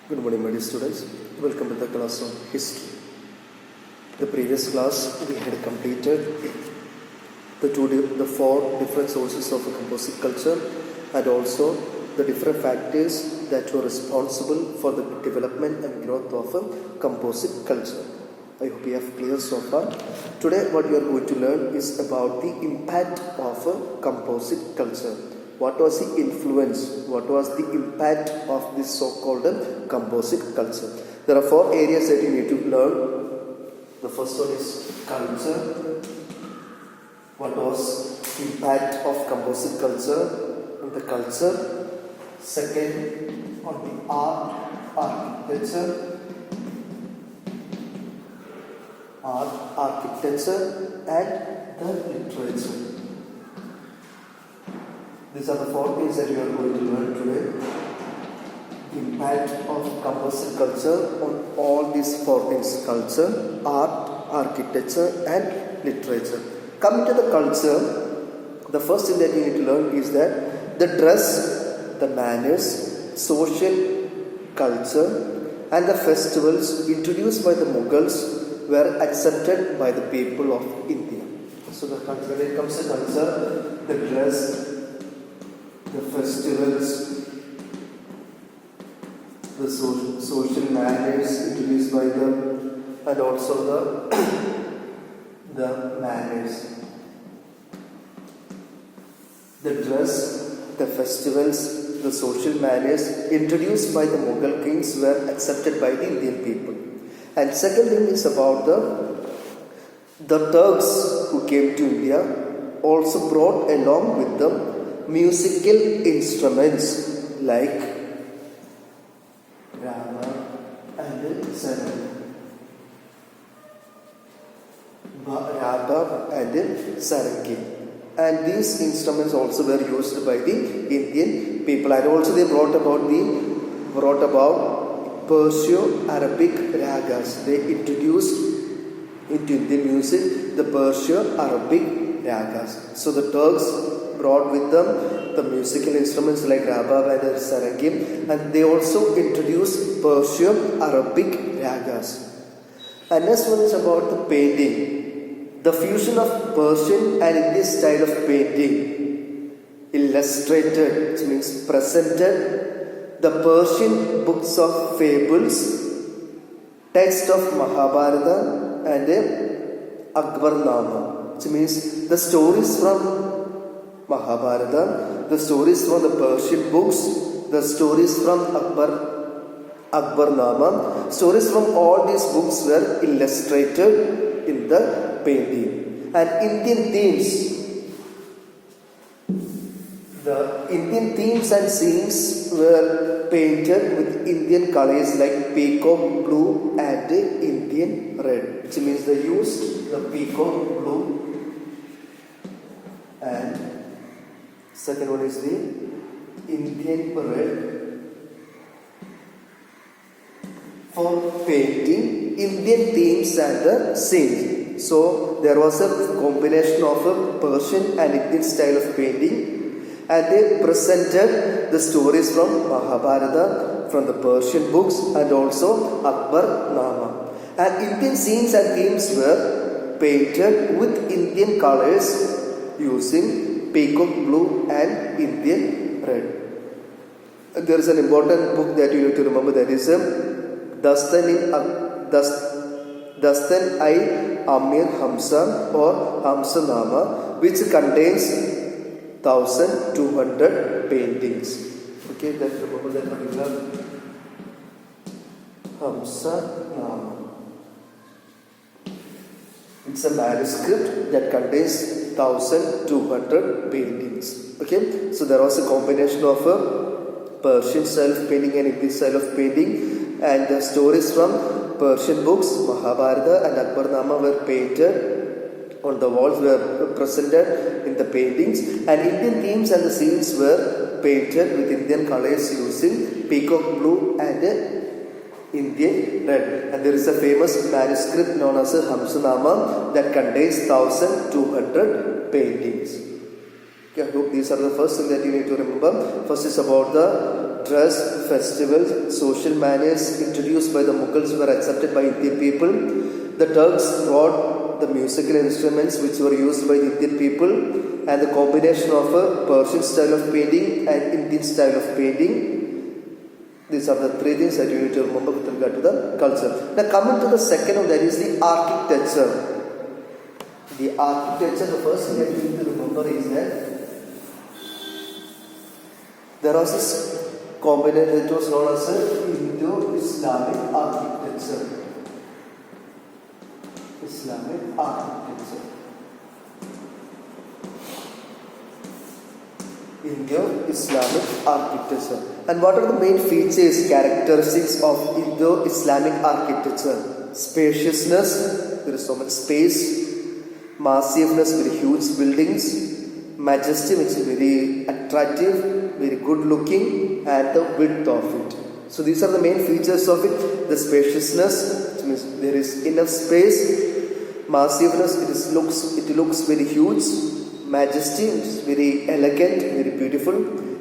Good morning, my dear students. Welcome to the class on history. The previous class we had completed the four different sources of a composite culture and also the different factors that were responsible for the development and growth of a composite culture. I hope you have clear so far. Today what we are going to learn is about the impact of a composite culture. What was the influence? What was the impact of this so-called composite culture? There are four areas that you need to learn. The first one is culture. What was impact of composite culture on the culture? Second, on the art, architecture and the literature. These are the four things that you are going to learn today. Impact of composite culture on all these four things: culture, art, architecture and literature. Coming to the culture, the first thing that you need to learn is that the dress, the manners, social culture and the festivals introduced by the Mughals were accepted by the people of India. So the culture, when it comes to culture, the dress, the festivals, the social manners introduced by them, and also the manners. The dress, the festivals, the social manners introduced by the Mughal kings were accepted by the Indian people. And second thing is about the Turks who came to India also brought along with them musical instruments like Rama and Sarangi. And these instruments also were used by the Indian people. And also they brought about Perso-Arabic ragas. They introduced into Indian music the Perso-Arabic ragas. So the Turks brought with them the musical instruments like Rabab and Sarangi, and they also introduced Persian-Arabic ragas. And next one is about the painting. The fusion of Persian and Indian style of painting illustrated, which means presented, the Persian books of fables, text of Mahabharata and Akbarnama, which means the stories from Mahabharata, the stories from the Persian books, the stories from Akbarnama, stories from all these books were illustrated in the painting. And Indian themes and scenes were painted with Indian colors like peacock blue and Indian red, which means they used the peacock blue and second one is the Indian red for painting Indian themes and the scenes. So there was a combination of a Persian and Indian style of painting, and they presented the stories from Mahabharata, from the Persian books, and also Akbarnama. And Indian scenes and themes were painted with Indian colors using peacock blue and Indian red. There is an important book that you need to remember, that is Dastan-i-Amir Hamza or Hamsanama, which contains 1200 paintings. Okay, that remember that particular Hamsanama. It's a manuscript that contains 1200 paintings. Okay, so there was a combination of a Persian style of painting and Indian style of painting, and the stories from Persian books, Mahabharata and Akbarnama were painted on the walls, were presented in the paintings, and Indian themes and the scenes were painted with Indian colors using peacock blue and Indian red. And there is a famous manuscript known as Hamsanama that contains 1200 paintings. Okay, I hope these are the first thing that you need to remember. First is about the dress, festivals, social manners introduced by the Mughals were accepted by Indian people. The Turks brought the musical instruments which were used by the Indian people, and the combination of a Persian style of painting and Indian style of painting. These are the three things that you need to remember with regard to the culture. Now coming to the second one, that is the architecture. The architecture, the first thing that you need to remember is that there was this combination that was known as Indo-Islamic architecture. Islamic architecture. Indo-Islamic architecture. And what are the main features, characteristics of Indo-Islamic architecture? Spaciousness, there is so much space. Massiveness, very huge buildings. Majesty, which is very attractive, very good looking, and the width of it. So these are the main features of it. The spaciousness, which means there is enough space. Massiveness, it looks very huge. Majesty, which is very elegant, very beautiful,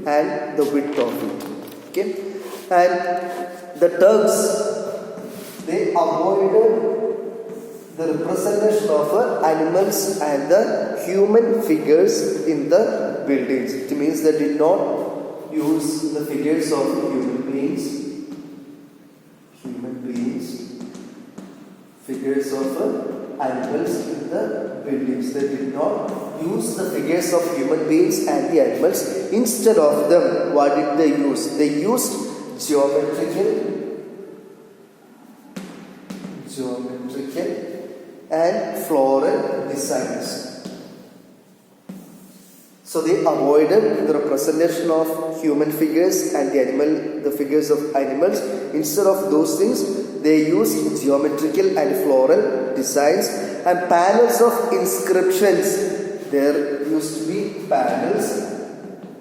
and the width of it. Okay, and the Turks, they avoided the representation of animals and the human figures in the buildings. It means they did not use the figures of human beings, figures of animals in the buildings. They did not use the figures of human beings and the animals. Instead of them, what did they use? They used geometrical and floral designs. So they avoided the representation of human figures and the figures of animals. Instead of those things, they used geometrical and floral designs and panels of inscriptions. There used to be panels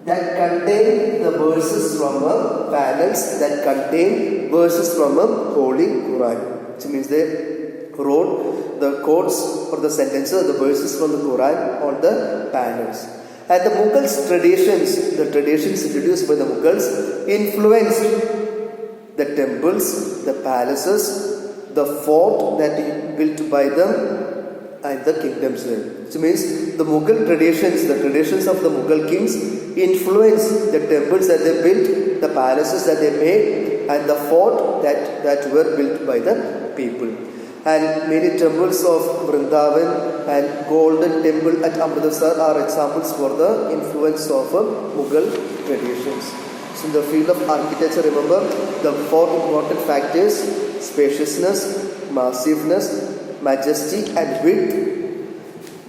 that contain the verses from a Holy Quran. Which means they wrote the quotes or the sentences, the verses from the Quran on the panels. And the Mughals the traditions introduced by the Mughals influenced the temples, the palaces, the fort that built by them, and the kingdoms there. Which means the Mughal traditions, the traditions of the Mughal kings influenced the temples that they built, the palaces that they made, and the fort that were built by the people. And many temples of Vrindavan and Golden Temple at Amritsar are examples for the influence of Mughal traditions. So in the field of architecture, remember the four important factors: spaciousness, massiveness, majesty, and width.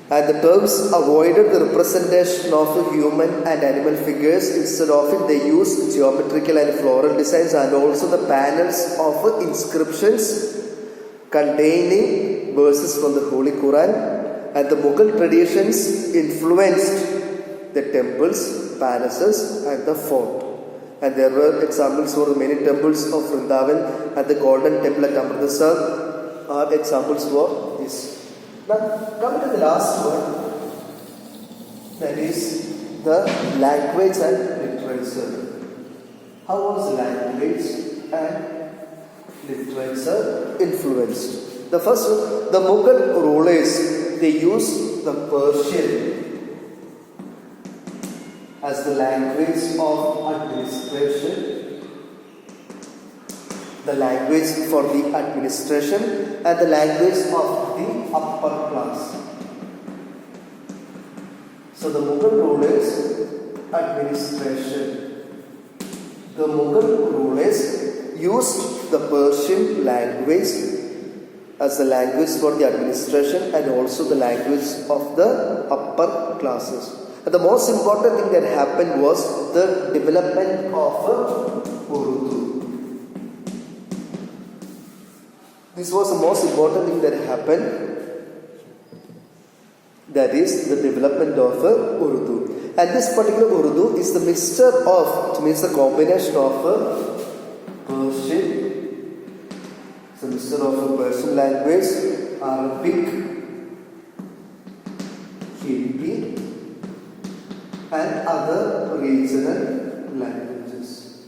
And the Turks avoided the representation of human and animal figures. Instead of it, they used geometrical and floral designs and also the panels of inscriptions containing verses from the Holy Quran. And the Mughal traditions influenced the temples, palaces, and the fort. And there were examples for many temples of Vrindavan and the Golden Temple at Amritsar are examples for this. Now, coming to the last one, that is the language and literature. How was language and literature influenced? The first one, the Mughal rulers, they used the Persian as the language of administration, the language for the administration, and the language of the upper class. So the Mughal rulers administration, the Mughal rulers used the Persian language as the language for the administration and also the language of the upper classes. And the most important thing that happened was the development of Urdu. This was the most important thing that happened. That is the development of Urdu. And this particular Urdu is the mixture of, it means the combination of Persian, it's a mixture of Persian language, Arabic, Hindi, and other regional languages.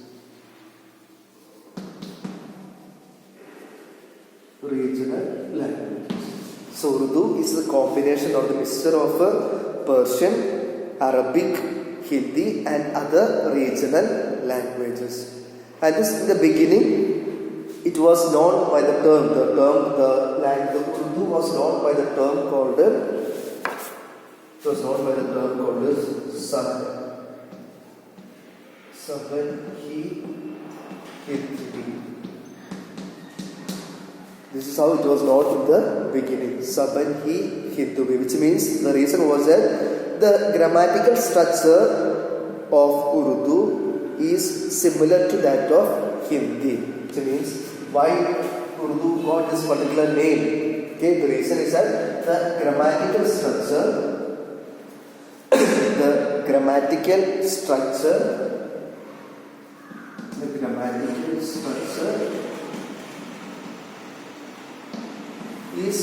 regional languages. So Urdu is the combination or the mixture of Persian, Arabic, Hindi and other regional languages. And this in the beginning it was known by the Urdu was known by the term called Saban. This is how it was known in the beginning. Saban-hi-Hindubi, which means the reason was that the grammatical structure of Urdu is similar to that of Hindi. Which means why Urdu got this particular name. Okay, the reason is that the grammatical structure is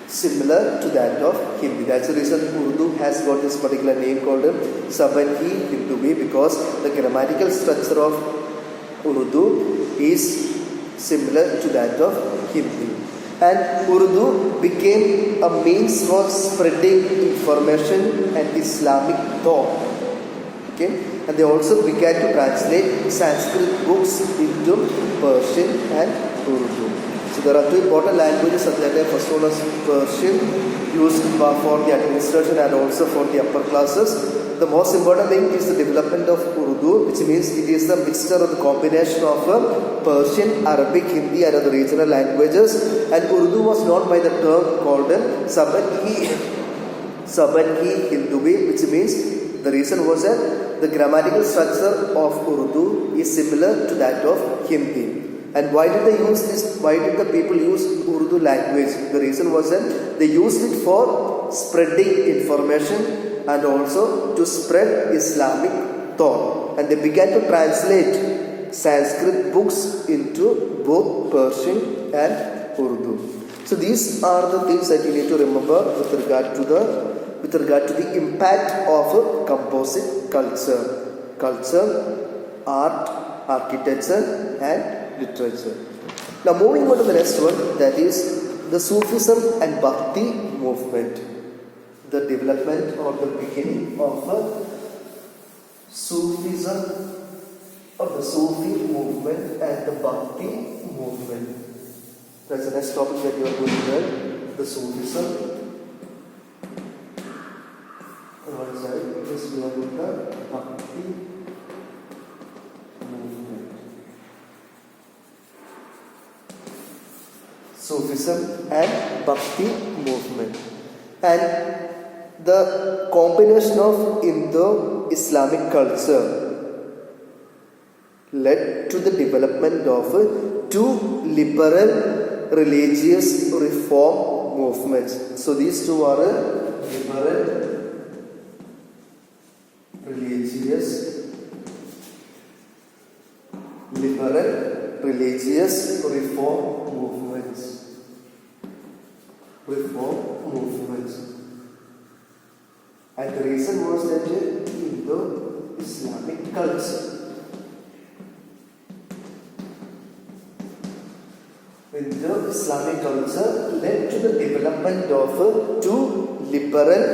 similar to that of Hindi. That's the reason Urdu has got this particular name called Saban-hi-Hindubi, because the grammatical structure of Urdu is similar to that of Hindi. And Urdu became a means for spreading information and Islamic thought. Okay? And they also began to translate Sanskrit books into Persian and Urdu. So there are two important languages at that time. First one is Persian, used for the administration and also for the upper classes. The most important thing is the development of Urdu, which means it is the mixture of the combination of Persian, Arabic, Hindi and other regional languages. And Urdu was known by the term called Saban-hi-Hindubi, which means the reason was that the grammatical structure of Urdu is similar to that of Hindi. And why did they use this? Why did the people use Urdu language? The reason was that they used it for spreading information and also to spread Islamic thought. And they began to translate Sanskrit books into both Persian and Urdu. So these are the things that you need to remember with regard to the impact of composite culture, art, architecture and literature. Now moving on to the next one, that is the Sufism and Bhakti movement. The development or the beginning of Sufism, of the Sufi movement and the Bhakti movement. That's the next topic that you are going to learn, the Sufism. On one side, yes, we are going to Bhakti movement. Sufism and Bhakti movement. And the combination of Indo-Islamic culture led to the development of two liberal religious reform movements. So these two are liberal religious reform movements. And the reason was that Indo-Islamic culture. Indo-Islamic culture led to the development of two liberal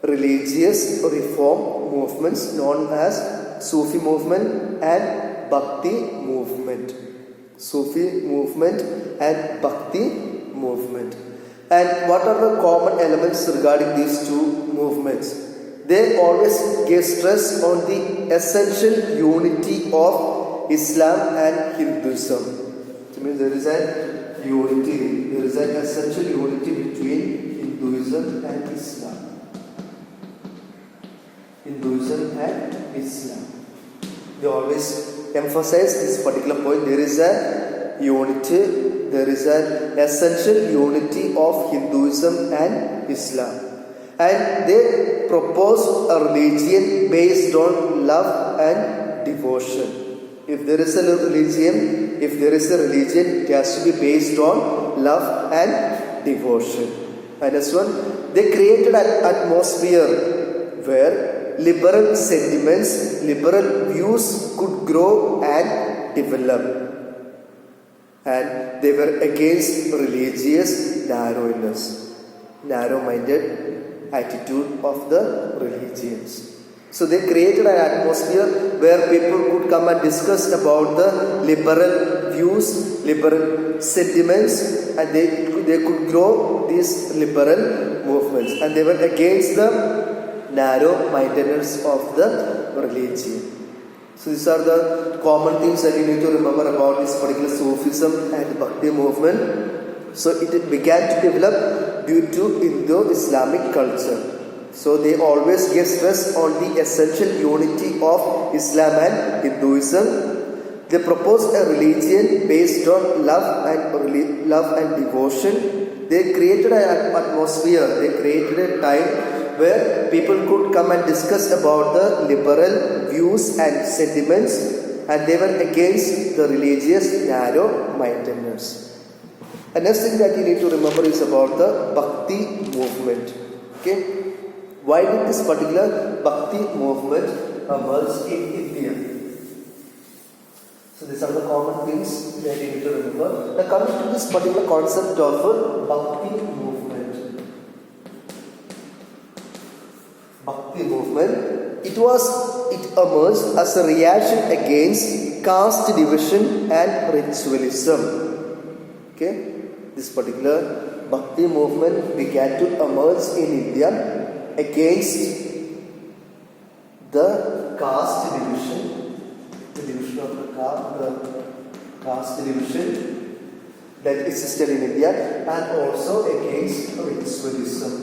religious reform movements known as Sufi movement and Bhakti movement. Sufi movement and Bhakti movement. And what are the common elements regarding these two movements? They always gave stress on the essential unity of Islam and Hinduism. It means there is an essential unity between Hinduism and Islam. They always emphasize this particular point. There is a unity, there is an essential unity of Hinduism and Islam. And they propose a religion based on love and devotion. If there is a religion, it has to be based on love and devotion. And this one, they created an atmosphere where liberal sentiments, liberal views could grow and develop. and they were against religious narrow-minded attitude of the religions. So they created an atmosphere where people could come and discuss about the liberal views, liberal sentiments, and they could grow these liberal movements. And they were against the narrow-mindedness of the religion. So these are the common things that you need to remember about this particular Sufism and Bhakti movement. So it began to develop due to Indo-Islamic culture. So they always give stress on the essential unity of Islam and Hinduism. They propose a religion based on love and devotion. They created an atmosphere, they created a time where people could come and discuss about the liberal views and sentiments, and they were against the religious narrow-mindedness. The next thing that you need to remember is about the Bhakti movement. Okay? Why did this particular Bhakti movement emerge in India? So these are the common things that you need to remember. Now coming to this particular concept of Bhakti movement. Bhakti movement, it emerged as a reaction against caste division and ritualism. Okay? This particular Bhakti movement began to emerge in India against the caste division, the division of the caste division that existed in India, and also against ritualism.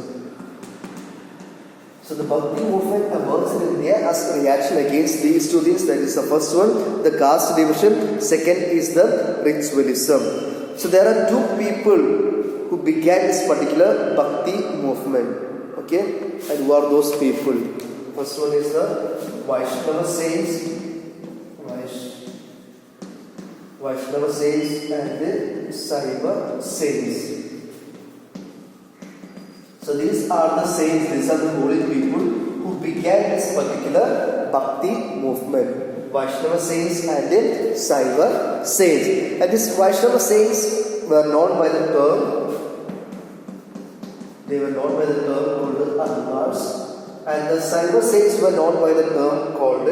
So the Bhakti movement emerged in India as a reaction against these two things. That is the first one, the caste division. Second is the ritualism. So there are two people who began this particular Bhakti movement. Okay, and who are those people? First one is the Vaishnava saints, Vaishnava saints, and the Saiva saints. So these are the saints, these are the holy people who began this particular Bhakti movement. Vaishnava saints and the Saiva saints. And these Vaishnava saints were known by the term. They were known by the term called the Alvars, and the Saiva saints were known by the term called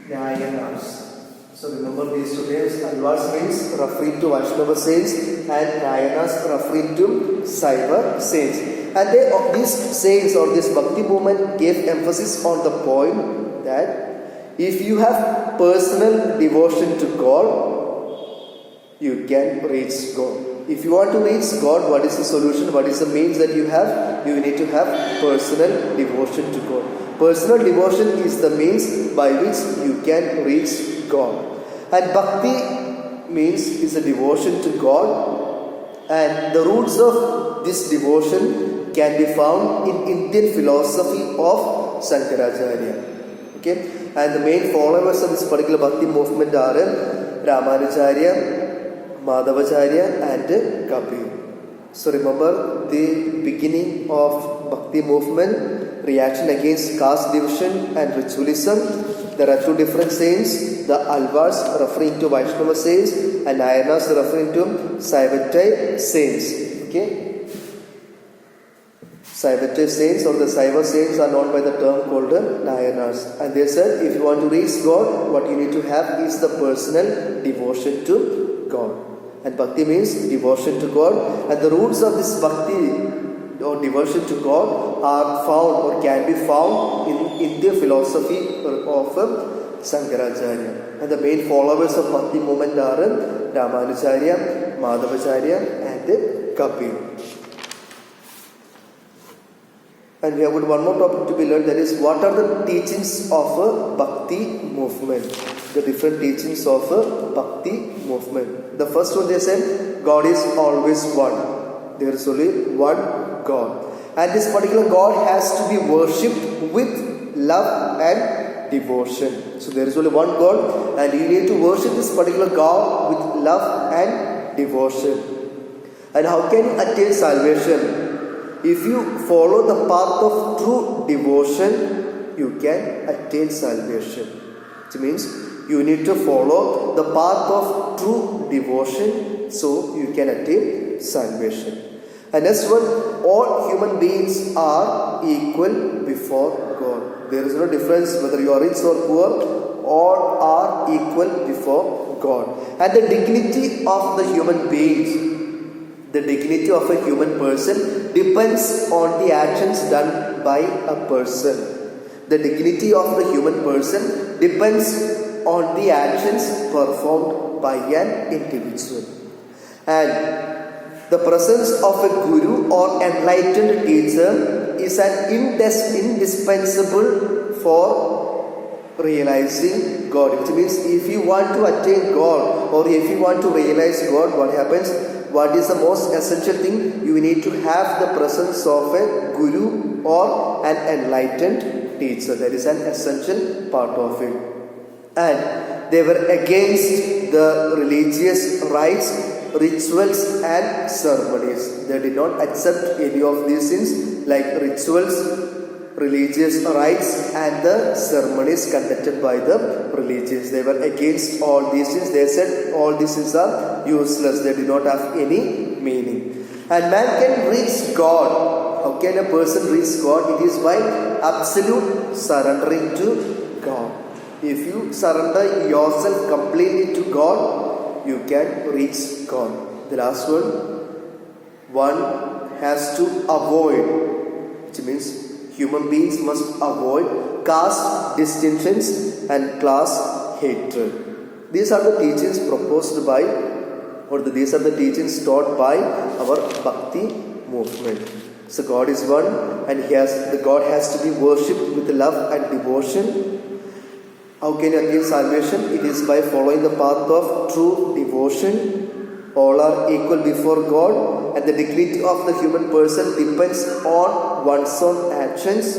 Nayanas. So remember these two names. Alvars means referring to Vaishnava saints, and Nayanas referring to Saiva saints. And these saints or this Bhakti movement gave emphasis on the point that if you have personal devotion to God, you can reach God. If you want to reach God, what is the solution? What is the means that you have? You need to have personal devotion to God. Personal devotion is the means by which you can reach God. And Bhakti means is a devotion to God. And the roots of this devotion can be found in Indian philosophy of Shankaracharya. Okay? And the main followers of this particular Bhakti movement are Ramanujacharya, Madhavacharya, and Kabir. So remember the beginning of Bhakti movement, reaction against caste division and ritualism. There are two different saints, the Alvars referring to Vaishnava saints and Nayanas referring to Saivatai saints. Okay? Saivatai saints or the Saiva saints are known by the term called Nayanas. And they said if you want to reach God, what you need to have is the personal devotion to God. And Bhakti means devotion to God. And the roots of this Bhakti or devotion to God are found or can be found in Indian philosophy of Shankaracharya. And the main followers of Bhakti movement are Ramanujacharya, Madhavacharya, and Kabir. And we have got one more topic to be learned, that is what are the teachings of a Bhakti movement. The different teachings of a Bhakti movement. The first one they said, God is always one. There is only one God. And this particular God has to be worshipped with love and devotion. So there is only one God and you need to worship this particular God with love and devotion. And how can you attain salvation? If you follow the path of true devotion, you can attain salvation. which means you need to follow the path of true devotion so you can attain salvation. And next one, all human beings are equal before God. There is no difference whether you are rich or poor, all are equal before God. And the dignity of the human beings, the dignity of a human person depends on the actions done by a person. The dignity of the human person depends on the actions performed by an individual. And the presence of a guru or enlightened teacher is an indispensable for realizing God. Which means if you want to attain God or if you want to realize God, what happens? What is the most essential thing? You need to have the presence of a guru or an enlightened teacher. That is an essential part of it. And they were against the religious rites, rituals and ceremonies. They did not accept any of these things like rituals, religious rites and the ceremonies conducted by the religious. They were against all these things. They said all these things are useless. They do not have any meaning. And man can reach God. How can a person reach God? It is by absolute surrendering to God. If you surrender yourself completely to God, you can reach God. The last one has to avoid, which means human beings must avoid caste distinctions and class hatred. These are the teachings proposed by, or these are the teachings taught by our Bhakti movement. So God is one, and the God has to be worshipped with love and devotion. How can you attain salvation? It is by following the path of true devotion. All are equal before God, and the dignity of the human person depends on one's own actions.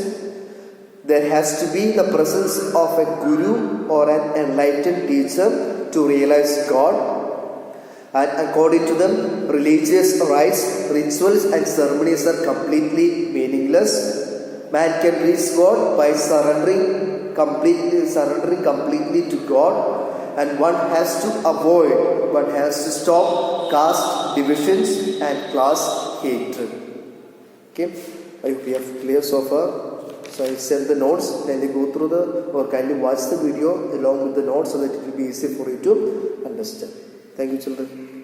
There has to be the presence of a guru or an enlightened teacher to realize God. And according to them, religious rites, rituals and ceremonies are completely meaningless. Man can reach God by surrendering completely to God. And one has to avoid, one has to stop caste divisions and class hatred. Okay, I hope we have clear so far. So I send the notes, kindly go through or kindly watch the video along with the notes so that it will be easy for you to understand. Thank you, children.